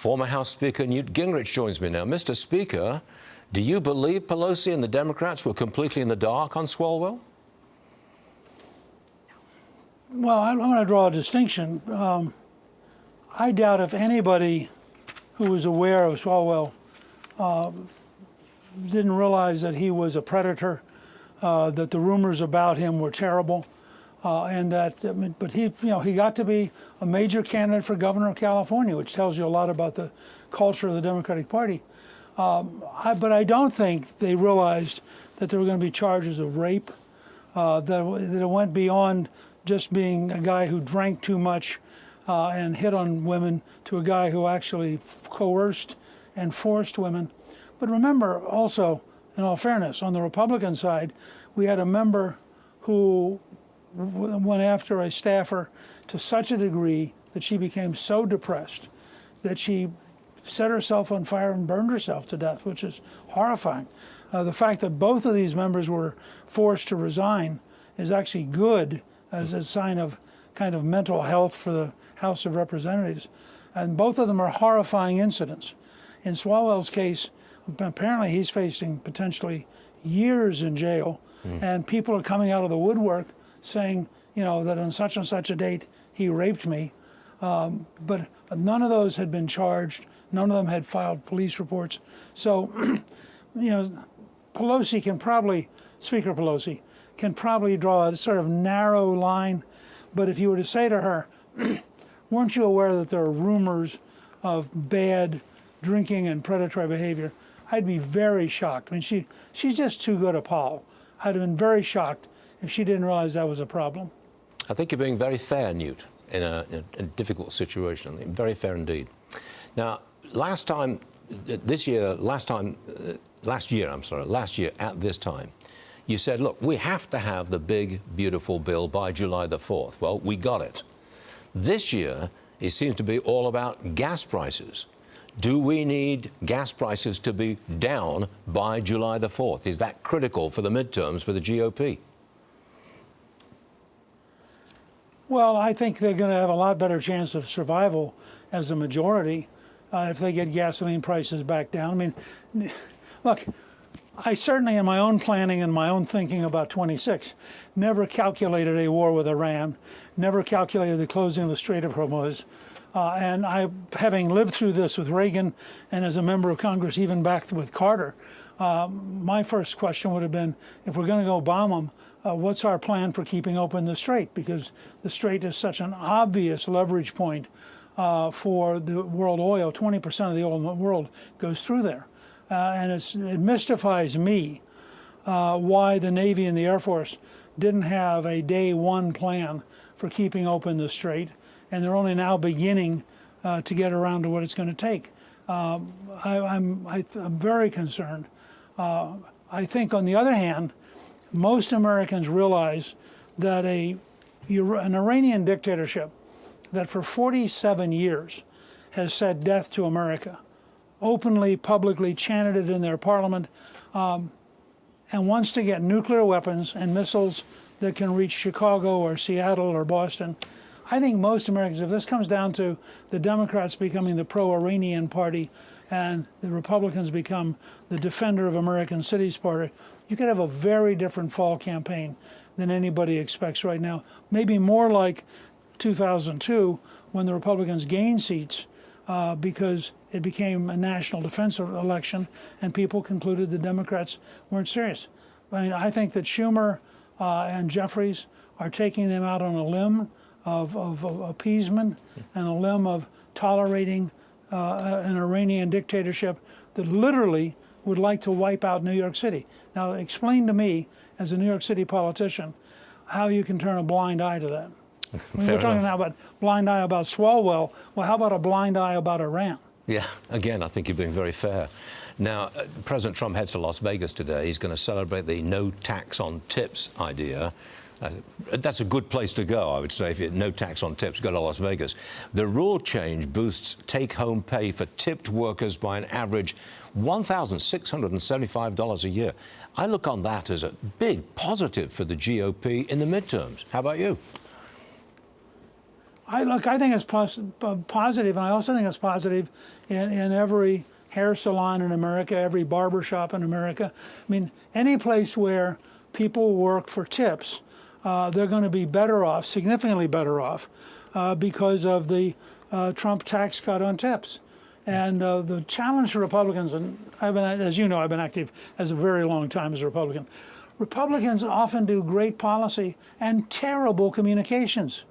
Former House Speaker Newt Gingrich joins me now. Mr. Speaker, do you believe Pelosi and the Democrats were completely in the dark on Swalwell? Well, I'm going to draw a distinction. I doubt if anybody who was aware of Swalwell didn't realize that he was a predator, that the rumors about him were terrible, and that. But he got to be a major candidate for governor of California, which tells you a lot about the culture of the Democratic Party. But I don't think they realized that there were going to be charges of rape, that it went beyond just being a guy who drank too much and hit on women to a guy who actually coerced and forced women. But remember also, in all fairness, on the Republican side, we had a member who went after a staffer to such a degree that she became so depressed that she set herself on fire and burned herself to death, which is horrifying. The fact that both of these members were forced to resign is actually good as a sign of kind of mental health for the House of Representatives. And both of them are horrifying incidents. In Swalwell's case, apparently he's facing potentially years in jail, and people are coming out of the woodwork saying, that on such and such a date he raped me. But none of those had been charged. None of them had filed police reports. So, Pelosi can probably, Speaker Pelosi, can probably draw a sort of narrow line. But if you were to say to her, weren't you aware that there are rumors of bad drinking and predatory behavior? I'd be very shocked. I mean, she's just too good a pal. I'd have been very shocked if she didn't realize that was a problem. I think you're being very fair, Newt, in a difficult situation. I think very fair indeed. Now, last year at this time, you said, look, we have to have the big, beautiful bill by July the 4th. Well, we got it. This year, it seems to be all about gas prices. Do we need gas prices to be down by July the 4th? Is that critical for the midterms for the GOP? Well, I think they're going to have a lot better chance of survival as a majority if they get gasoline prices back down. I mean, look, I certainly, in my own planning and my own thinking about 26, never calculated a war with Iran, never calculated the closing of the Strait of Hormuz. And having lived through this with Reagan and as a member of Congress, even back with Carter, my first question would have been, if we're going to go bomb them, what's our plan for keeping open the Strait? Because the Strait is such an obvious leverage point for the world oil. 20% of the oil in the world goes through there. And it mystifies me why the Navy and the Air Force didn't have a day one plan for keeping open the Strait, and they're only now beginning to get around to what it's going to take. I'm very concerned. I think, on the other hand, most Americans realize that an Iranian dictatorship that for 47 years has said death to America, openly, publicly chanted it in their parliament, and wants to get nuclear weapons and missiles that can reach Chicago or Seattle or Boston. I think most Americans, if this comes down to the Democrats becoming the pro-Iranian party and the Republicans become the defender of American cities party, you could have a very different fall campaign than anybody expects right now. Maybe more like 2002 when the Republicans gained seats because it became a national defense election and people concluded the Democrats weren't serious. I mean, I think that Schumer and Jeffries are taking them out on a limb of appeasement and a limb of tolerating an Iranian dictatorship that literally would like to wipe out New York City. Now, explain to me, as a New York City politician, how you can turn a blind eye to that. I mean, we're talking now about blind eye about Swalwell. Well, how about a blind eye about Iran? Yeah, again, I think you're being very fair. Now, President Trump heads to Las Vegas today. He's going to celebrate the no tax on tips idea. That's a good place to go, I would say. If you no tax on tips, go to Las Vegas. The rule change boosts take-home pay for tipped workers by an average $1,675 a year. I look on that as a big positive for the GOP in the midterms. How about you? I think it's positive, and I also think it's positive in every hair salon in America, every barber shop in America. I mean, any place where people work for tips, they're going to be better off, significantly better off, because of the Trump tax cut on tips. And the challenge for Republicans, and as you know, I've been active as a very long time as a Republican. Republicans often do great policy and terrible communications.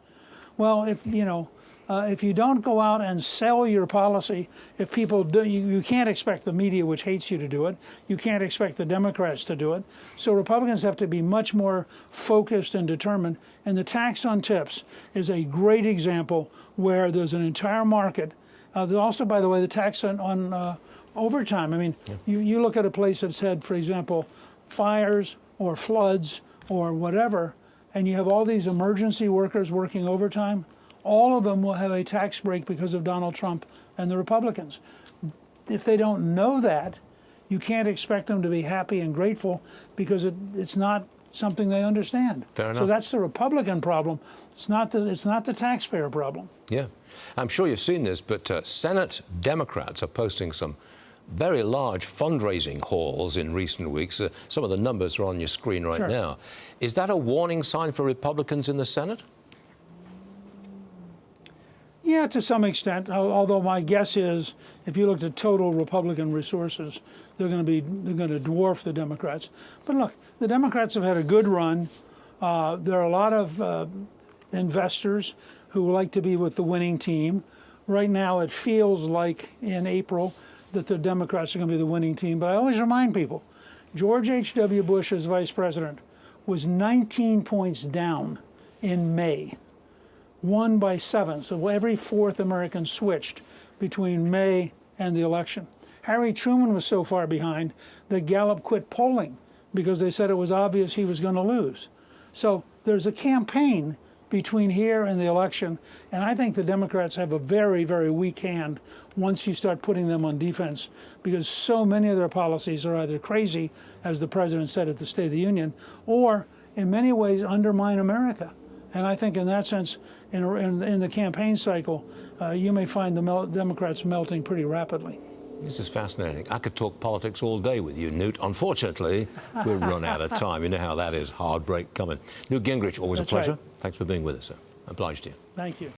Well, if you don't go out and sell your policy, if people do, you can't expect the media, which hates you, to do it. You can't expect the Democrats to do it. So Republicans have to be much more focused and determined. And the tax on tips is a great example where there's an entire market. There's also, by the way, the tax on overtime. I mean, you look at a place that's had, for example, fires or floods or whatever, and you have all these emergency workers working overtime. All of them will have a tax break because of Donald Trump and the Republicans. If they don't know that, you can't expect them to be happy and grateful, because it's not something they understand. Fair enough. So that's the Republican problem. It's not the taxpayer problem. Yeah. I'm sure you've seen this, but Senate Democrats are posting some very large fundraising hauls in recent weeks. Some of the numbers are on your screen right Sure. now. Is that a warning sign for Republicans in the Senate? Yeah, to some extent, although my guess is if you looked at total Republican resources, they're going to dwarf the Democrats. But look, the Democrats have had a good run. There are a lot of investors who like to be with the winning team. Right now, it feels like in April that the Democrats are going to be the winning team. But I always remind people, George H.W. Bush as vice president was 19 points down in May. Won by 7. So every fourth American switched between May and the election. Harry Truman was so far behind that Gallup quit polling because they said it was obvious he was going to lose. So there's a campaign between here and the election, and I think the Democrats have a very, very weak hand once you start putting them on defense, because so many of their policies are either crazy, as the president said at the State of the Union, or in many ways undermine America. And I think in that sense, in the campaign cycle, you may find the Democrats melting pretty rapidly. This is fascinating. I could talk politics all day with you, Newt. Unfortunately, we'll run out of time. You know how that is. Hard break coming. Newt Gingrich, always That's a pleasure. right. Thanks for being with us, sir. Obliged to you. Thank you.